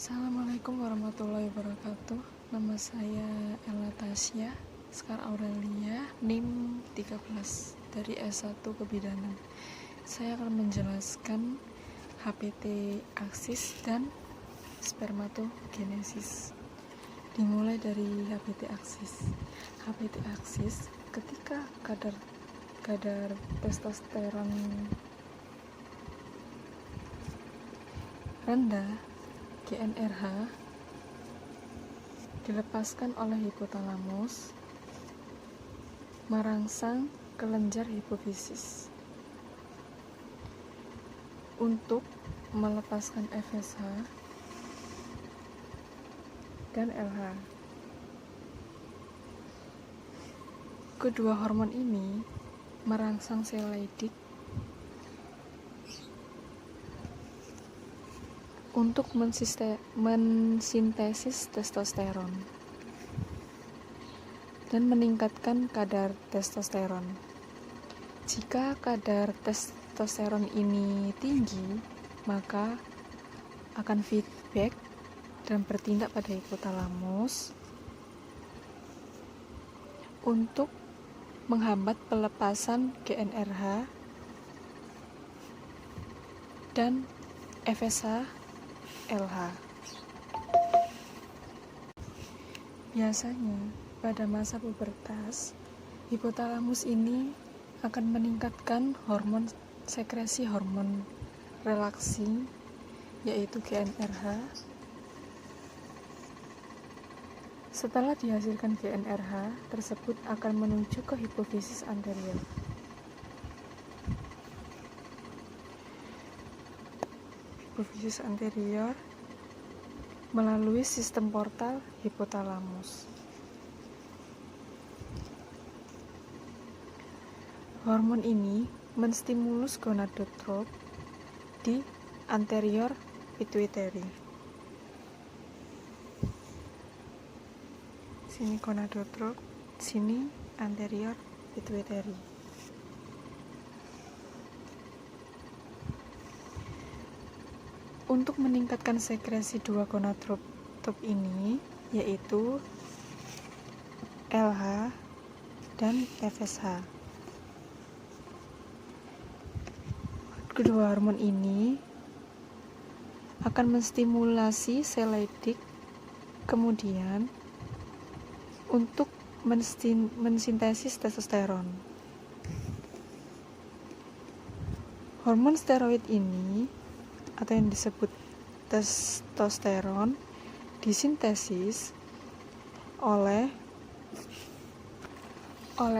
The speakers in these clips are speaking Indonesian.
Assalamualaikum warahmatullahi wabarakatuh. Nama saya Ella Tasya Sekar Aurelia, NIM 13 dari S1 Kebidanan. Saya akan menjelaskan HPT aksis dan spermatogenesis. Dimulai dari HPT aksis. HPT aksis ketika kadar testosteron rendah, GnRH, dilepaskan oleh hipotalamus merangsang kelenjar hipofisis untuk melepaskan FSH dan LH. Kedua hormon ini merangsang sel Leydig untuk mensintesis testosteron dan meningkatkan kadar testosteron. Jika kadar testosteron ini tinggi, maka akan feedback dan bertindak pada hipotalamus untuk menghambat pelepasan GnRH dan FSH LH. Biasanya pada masa pubertas, hipotalamus ini akan meningkatkan sekresi hormon relaksi, yaitu GnRH. Setelah dihasilkan GnRH, tersebut akan menuju ke hipofisis anterior. Hipofisis anterior melalui sistem portal hipotalamus. Hormon ini menstimulus gonadotrop di anterior pituitary. Sini gonadotrop, sini anterior pituitary. Untuk meningkatkan sekresi dua gonadotrop ini, yaitu LH dan FSH. Kedua hormon ini akan menstimulasi sel Leydig kemudian untuk mensintesis testosteron. Hormon steroid ini atau yang disebut testosteron disintesis oleh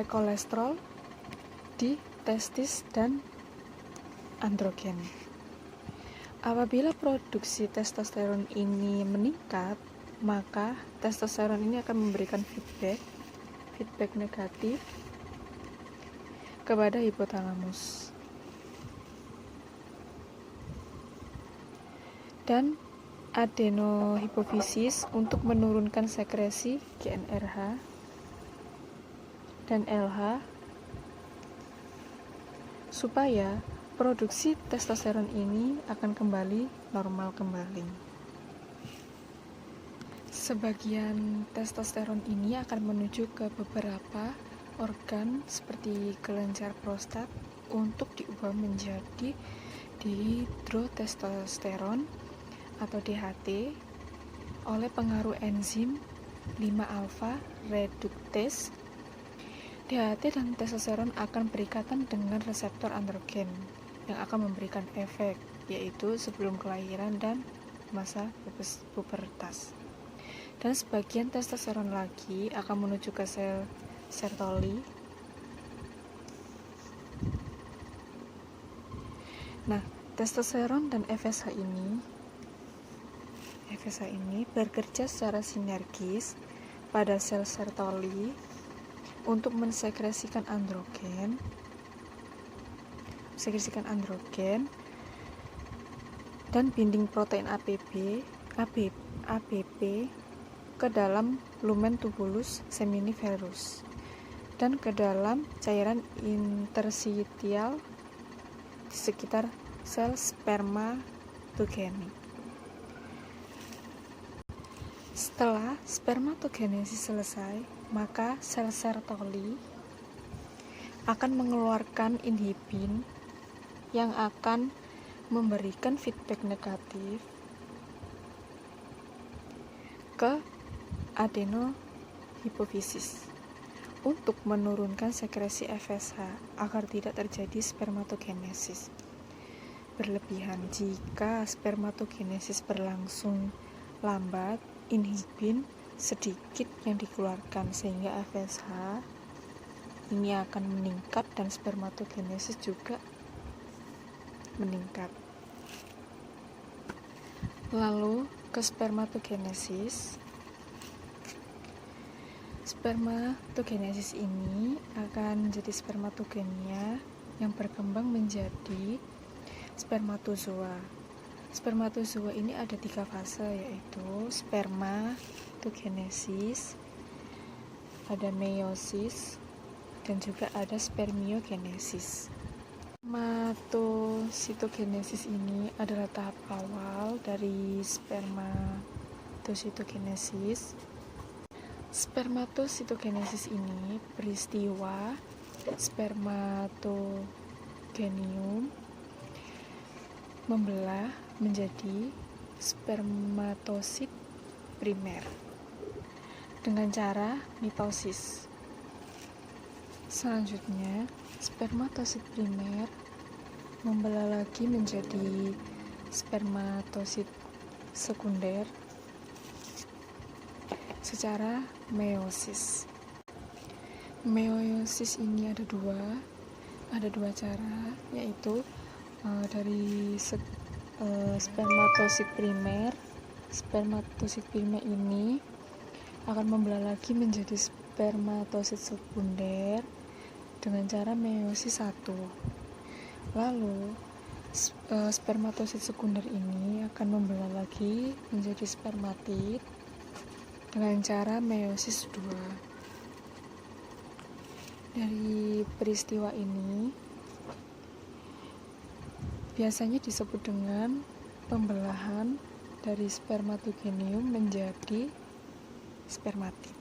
kolesterol di testis dan androgen. Apabila produksi testosteron ini meningkat, maka testosteron ini akan memberikan feedback negatif kepada hipotalamus. Dan adenohipofisis untuk menurunkan sekresi GnRH dan LH supaya produksi testosteron ini akan kembali normal kembali. Sebagian testosteron ini akan menuju ke beberapa organ seperti kelenjar prostat untuk diubah menjadi dihidrotestosteron atau DHT oleh pengaruh enzim 5-alfa reduktase. DHT dan testosteron akan berikatan dengan reseptor androgen yang akan memberikan efek, yaitu sebelum kelahiran dan masa pubertas. Dan sebagian testosteron lagi akan menuju ke sel Sertoli. Nah, testosteron dan FSH ini bekerja secara sinergis pada sel Sertoli untuk mensekresikan androgen dan binding protein APP ke dalam lumen tubulus seminiferus dan ke dalam cairan interstitial di sekitar sel spermatogenik. Setelah spermatogenesis selesai, maka sel Sertoli akan mengeluarkan inhibin yang akan memberikan feedback negatif ke adenohipofisis untuk menurunkan sekresi FSH agar tidak terjadi spermatogenesis berlebihan. Jika spermatogenesis berlangsung lambat, inhibin sedikit yang dikeluarkan sehingga FSH ini akan meningkat dan spermatogenesis juga meningkat. Lalu ke spermatogenesis. Spermatogenesis ini akan menjadi spermatogenia yang berkembang menjadi spermatozoa. Spermatozoa ini ada 3 fase, yaitu spermatogenesis, ada meiosis, dan juga ada spermiogenesis. Spermatositogenesis ini adalah tahap awal dari spermatositogenesis. Spermatositogenesis ini peristiwa spermatogenium membelah menjadi spermatosit primer dengan cara mitosis. Selanjutnya, spermatosit primer membelah lagi menjadi spermatosit sekunder secara meiosis. Meiosis ini ada dua cara, yaitu dari spermatosit primer. Spermatosit primer ini akan membelah lagi menjadi spermatosit sekunder dengan cara meiosis 1. Lalu spermatosit sekunder ini akan membelah lagi menjadi spermatid dengan cara meiosis 2. Dari peristiwa ini biasanya disebut dengan pembelahan dari spermatogenium menjadi spermatid.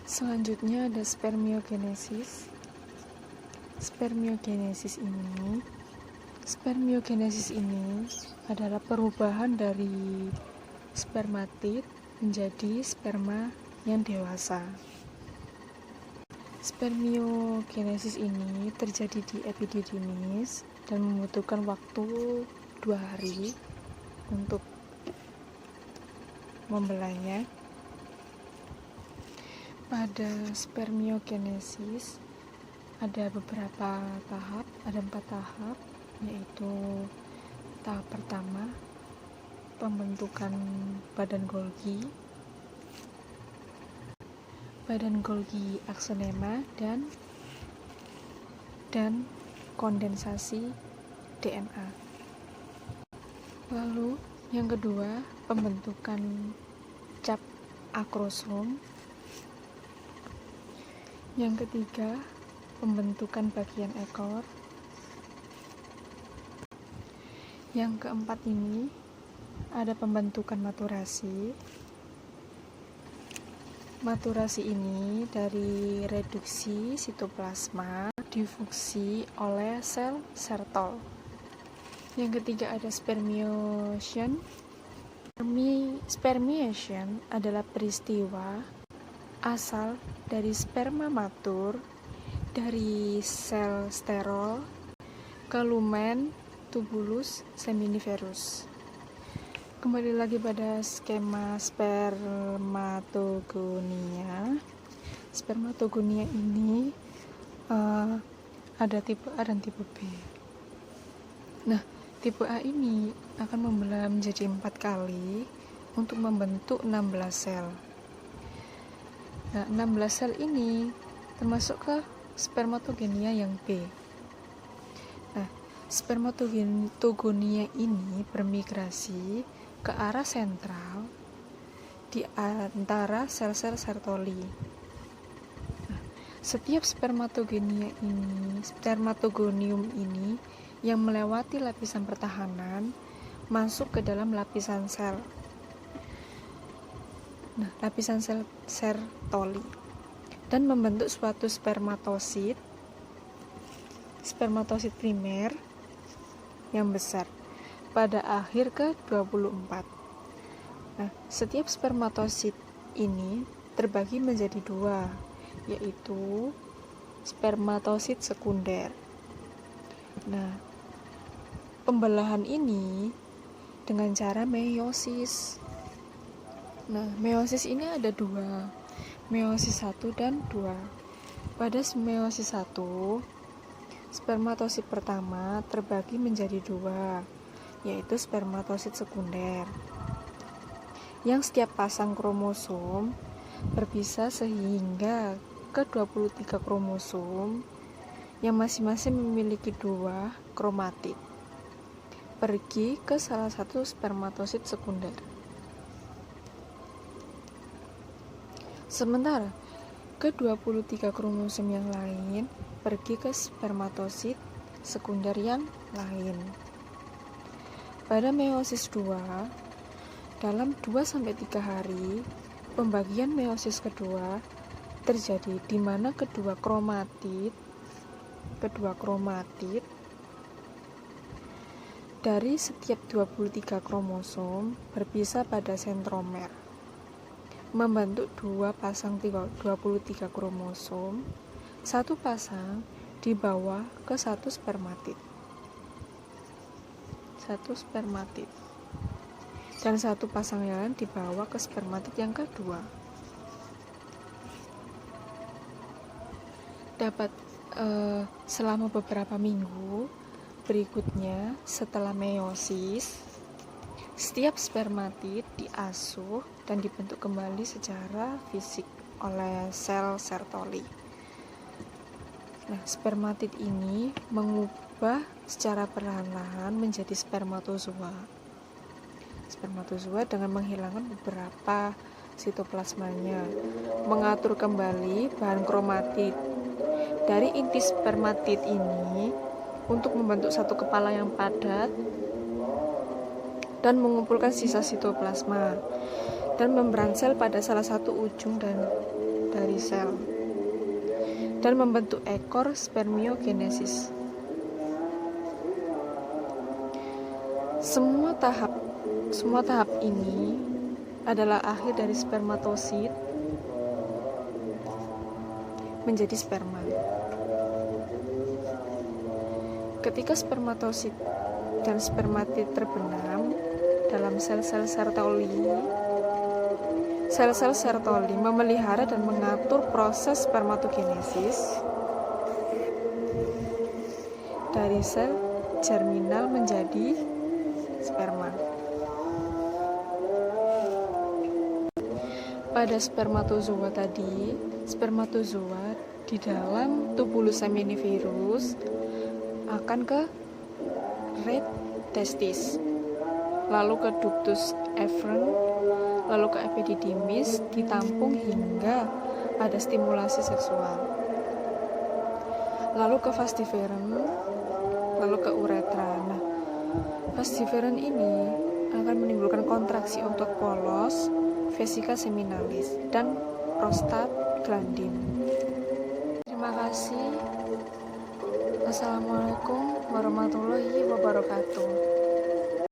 Selanjutnya ada spermiogenesis. Spermiogenesis ini adalah perubahan dari spermatid menjadi sperma yang dewasa. Spermiogenesis ini terjadi di epididymis dan membutuhkan waktu 2 hari untuk membelahnya. Pada spermiogenesis ada beberapa tahap, ada 4 tahap, yaitu tahap pertama pembentukan badan Golgi aksonema dan kondensasi DNA. Lalu yang kedua pembentukan cap akrosom. Yang ketiga pembentukan bagian ekor. Yang keempat ini ada pembentukan maturasi. Maturasi ini dari reduksi sitoplasma difuksi oleh sel Sertol. Yang ketiga ada spermiation. Spermiation adalah peristiwa asal dari sperma matur dari sel sterol ke lumen tubulus seminiferus. Kembali lagi pada skema spermatogonia. Spermatogonia ini ada tipe A dan tipe B. Nah, tipe A ini akan membelah menjadi 4 kali untuk membentuk 16 sel. Nah, 16 sel ini termasuk ke spermatogonia yang B. Nah, spermatogonia ini bermigrasi ke arah sentral di antara sel-sel Sertoli. Nah, setiap spermatogonium ini yang melewati lapisan pertahanan masuk ke dalam lapisan sel. Nah, lapisan sel Sertoli dan membentuk suatu spermatosit primer yang besar pada akhir ke-24. Nah, setiap spermatosit ini terbagi menjadi dua, yaitu spermatosit sekunder. Nah, pembelahan ini dengan cara meiosis. Nah, meiosis ini ada dua, meiosis 1 dan 2. Pada meiosis 1, spermatosit pertama terbagi menjadi dua, yaitu spermatosit sekunder, yang setiap pasang kromosom berpisah sehingga ke-23 kromosom yang masing-masing memiliki dua kromatid pergi ke salah satu spermatosit sekunder. Sementara ke-23 kromosom yang lain pergi ke spermatosit sekunder yang lain. Pada meiosis 2, dalam 2-3 hari, pembagian meiosis kedua terjadi di mana kedua kromatid dari setiap 23 kromosom berpisah pada sentromer, membentuk dua pasang 23 kromosom, satu pasang dibawa ke satu spermatid, dan satu pasang yang lain dibawa ke spermatid yang kedua. Dapat selama beberapa minggu berikutnya setelah meiosis, setiap spermatid diasuh dan dibentuk kembali secara fisik oleh sel Sertoli. Nah, spermatid ini mengubah secara perlahan-lahan menjadi spermatozoa dengan menghilangkan beberapa sitoplasmanya, mengatur kembali bahan kromatid dari inti spermatid ini untuk membentuk satu kepala yang padat dan mengumpulkan sisa sitoplasma dan membran sel pada salah satu ujung dari sel dan membentuk ekor spermiogenesis. Semua tahap ini adalah akhir dari spermatosit menjadi sperma. Ketika spermatosit dan spermatid terbenam dalam sel-sel Sertoli, sel-sel Sertoli memelihara dan mengatur proses spermatogenesis dari sel germinal menjadi sperma. Pada spermatozoa tadi, spermatozoa di dalam tubulus seminiferus akan ke red testis, lalu ke ductus efferent, lalu ke epididymis, ditampung hingga ada stimulasi seksual, lalu ke vas deferens, lalu ke uretra. Nah, vas deferens ini akan menimbulkan kontraksi otot polos, vesica seminalis, dan prostaglandin. Terima kasih. Assalamualaikum warahmatullahi wabarakatuh.